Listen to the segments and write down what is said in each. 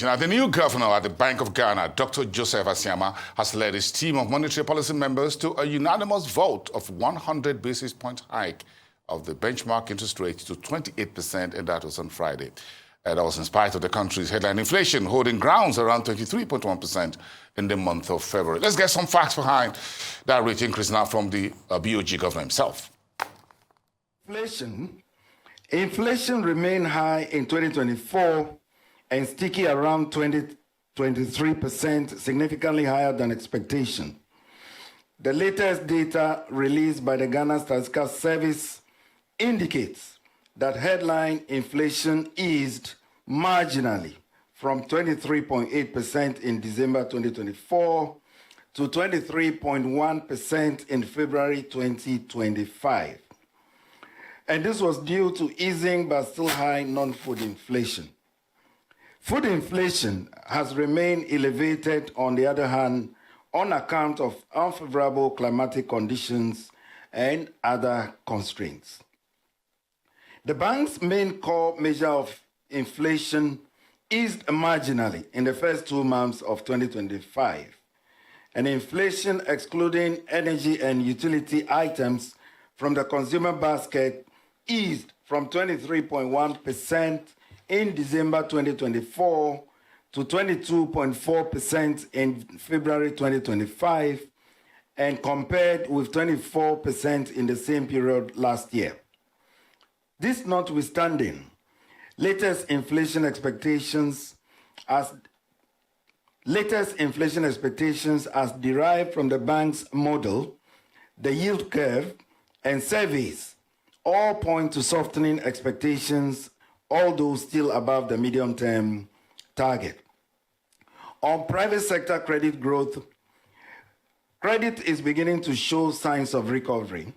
Now, the new governor at the Bank of Ghana, Dr. Joseph Asiama, has led his team of monetary policy members to a unanimous vote of 100 basis point hike of the benchmark interest rate to 28%, and that was on Friday. And that was in spite of the country's headline inflation holding grounds around 23.1% in the month of February. Let's get some facts behind that rate increase now from the BOG governor himself. Inflation remained high in 2024 and sticky around 23%, significantly higher than expectation. The latest data released by the Ghana Statistical Service indicates that headline inflation eased marginally from 23.8% in December 2024 to 23.1% in February 2025. And this was due to easing but still high non-food inflation. Food inflation has remained elevated, on the other hand, on account of unfavorable climatic conditions and other constraints. The bank's main core measure of inflation eased marginally in the first 2 months of 2025, and inflation excluding energy and utility items from the consumer basket eased from 23.1% in December 2024 to 22.4% in February 2025, and compared with 24% in the same period last year. This notwithstanding, latest inflation expectations as derived from the bank's model, the yield curve, and surveys all point to softening expectations, although still above the medium-term target. On private sector credit growth, credit is beginning to show signs of recovery.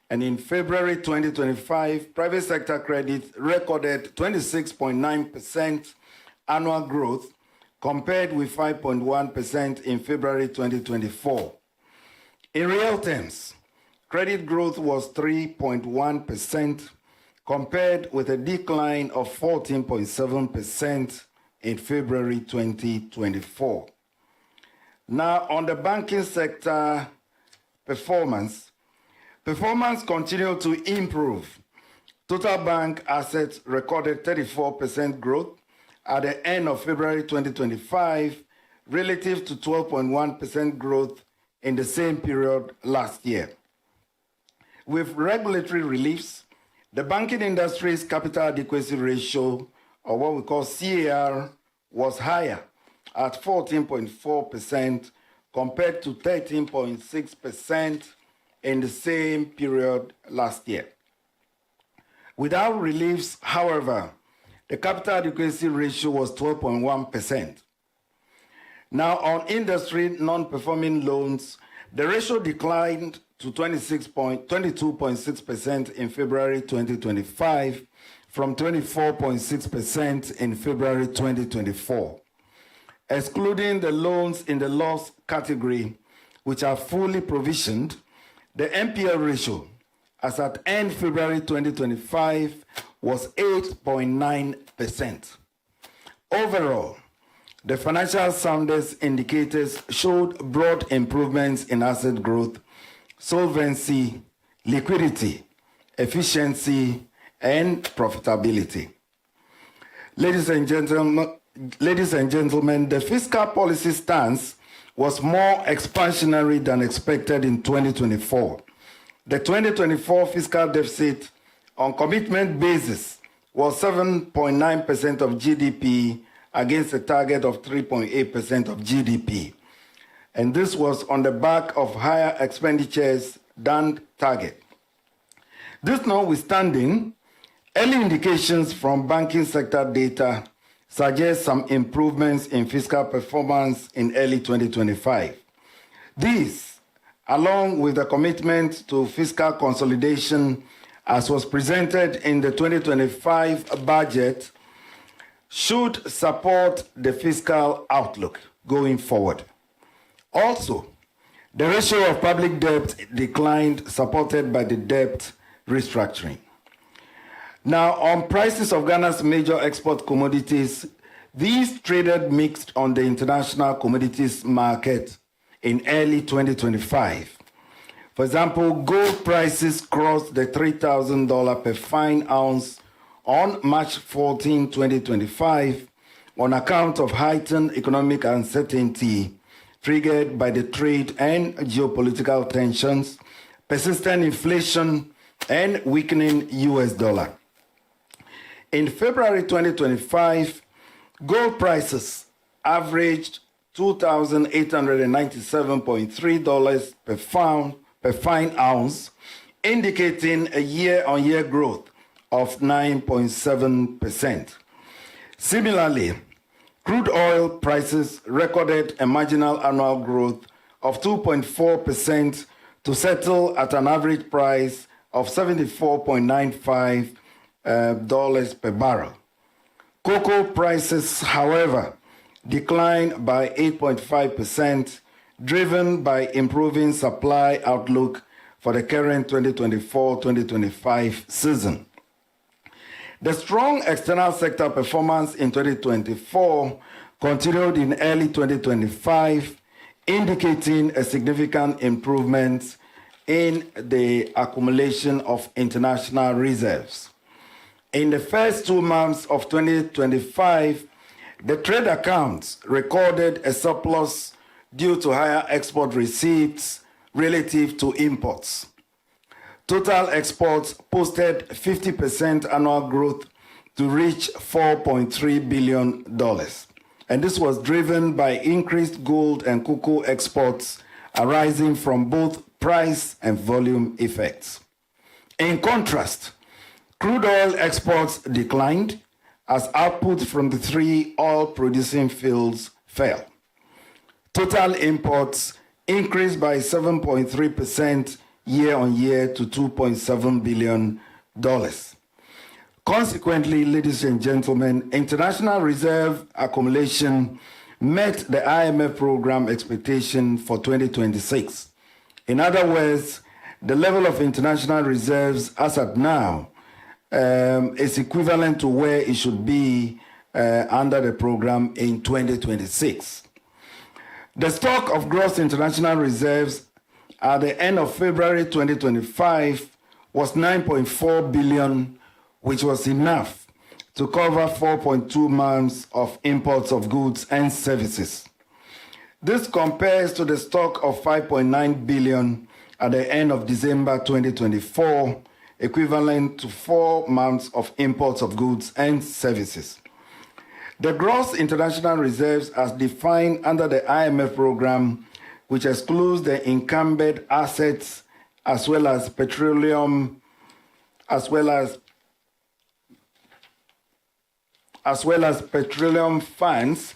And in February 2025, private sector credit recorded 26.9% annual growth compared with 5.1% in February 2024. In real terms, credit growth was 3.1% compared with a decline of 14.7% in February 2024. Now, on the banking sector performance continued to improve. Total bank assets recorded 34% growth at the end of February 2025, relative to 12.1% growth in the same period last year. With regulatory reliefs, the banking industry's capital adequacy ratio, or what we call CAR, was higher at 14.4% compared to 13.6% in the same period last year. Without reliefs, however, the capital adequacy ratio was 12.1%. Now, on industry non-performing loans, the ratio declined to 22.6% in February 2025 from 24.6% in February 2024. Excluding the loans in the loss category, which are fully provisioned, the NPL ratio, as at end February 2025, was 8.9%. Overall, the financial soundness indicators showed broad improvements in asset growth, solvency, liquidity, efficiency, and profitability. Ladies and gentlemen, the fiscal policy stance was more expansionary than expected in 2024. The 2024 fiscal deficit on commitment basis was 7.9% of GDP against a target of 3.8% of GDP. And this was on the back of higher expenditures than target. This notwithstanding, early indications from banking sector data suggest some improvements in fiscal performance in early 2025. These, along with the commitment to fiscal consolidation as was presented in the 2025 budget, should support the fiscal outlook going forward. Also, the ratio of public debt declined, supported by the debt restructuring. Now, on prices of Ghana's major export commodities, These traded mixed on the international commodities market in early 2025. For example, gold prices crossed the $3,000 per fine ounce on March 14, 2025, on account of heightened economic uncertainty triggered by the trade and geopolitical tensions, persistent inflation, and weakening US dollar. In February 2025, gold prices averaged $2,897.3 per fine ounce, indicating a year-on-year growth of 9.7%. Similarly, crude oil prices recorded a marginal annual growth of 2.4% to settle at an average price of $74.95 per barrel. Cocoa prices, however, declined by 8.5%, driven by improving supply outlook for the current 2024-2025 season. The strong external sector performance in 2024 continued in early 2025, indicating a significant improvement in the accumulation of international reserves. In the first 2 months of 2025, the trade accounts recorded a surplus due to higher export receipts relative to imports. Total exports posted 50% annual growth to reach $4.3 billion. And this was driven by increased gold and cocoa exports arising from both price and volume effects. In contrast, crude oil exports declined as output from the 3 oil-producing fields fell. Total imports increased by 7.3% year-on-year to $2.7 billion. Consequently, ladies and gentlemen, international reserve accumulation met the IMF program expectation for 2026. In other words, the level of international reserves as at now is equivalent to where it should be under the program in 2026. The stock of gross international reserves at the end of February 2025 was 9.4 billion, which was enough to cover 4.2 months of imports of goods and services. This compares to the stock of 5.9 billion at the end of December 2024, equivalent to 4 months of imports of goods and services. The gross international reserves as defined under the IMF program, which excludes the encumbered assets as well as petroleum funds,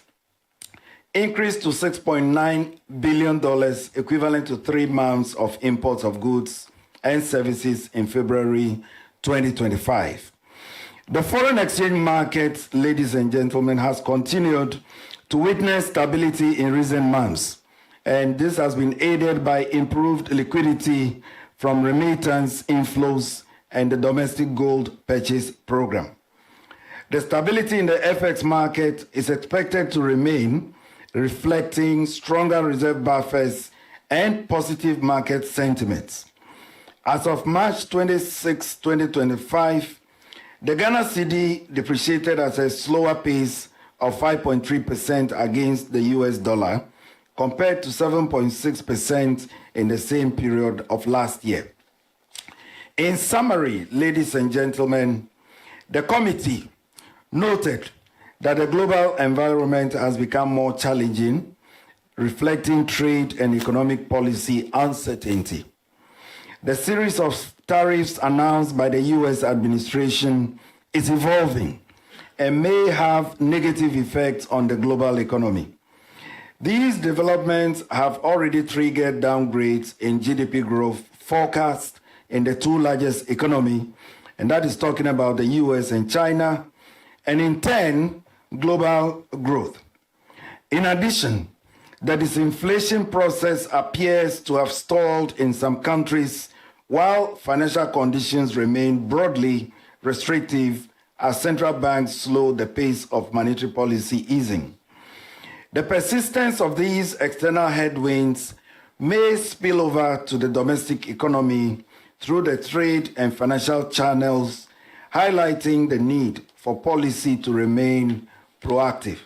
increased to $6.9 billion, equivalent to 3 months of imports of goods and services in February 2025. The foreign exchange market, ladies and gentlemen, has continued to witness stability in recent months, and this has been aided by improved liquidity from remittance inflows and the domestic gold purchase program. The stability in the FX market is expected to remain, reflecting stronger reserve buffers and positive market sentiments. As of March 26, 2025, the Ghana cedi depreciated at a slower pace of 5.3% against the US dollar, compared to 7.6% in the same period of last year. In summary, ladies and gentlemen, the committee noted that the global environment has become more challenging, reflecting trade and economic policy uncertainty. The series of tariffs announced by the US administration is evolving and may have negative effects on the global economy. These developments have already triggered downgrades in GDP growth forecast in the 2 largest economies, and that is talking about the US and China, and in turn, global growth. In addition, the disinflation process appears to have stalled in some countries, while financial conditions remain broadly restrictive as central banks slow the pace of monetary policy easing. The persistence of these external headwinds may spill over to the domestic economy through the trade and financial channels, highlighting the need for policy to remain proactive.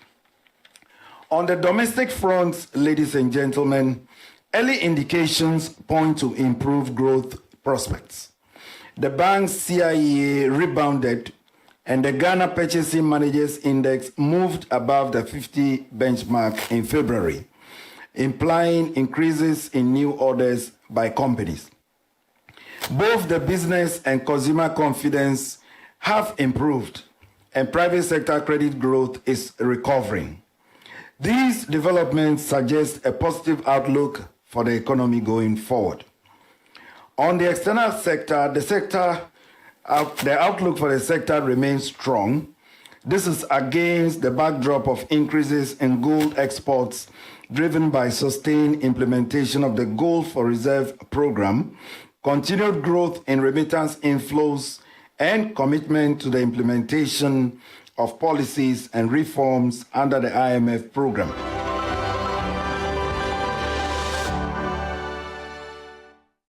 On the domestic front, ladies and gentlemen, early indications point to improved growth prospects. The bank's CIEA rebounded, and the Ghana Purchasing Managers Index moved above the 50 benchmark in February, implying increases in new orders by companies. Both the business and consumer confidence have improved, and private sector credit growth is recovering. These developments suggest a positive outlook for the economy going forward. On the external sector, the outlook for the sector remains strong. This is against the backdrop of increases in gold exports driven by sustained implementation of the Gold for Reserve program, continued growth in remittance inflows, and commitment to the implementation of policies and reforms under the IMF program.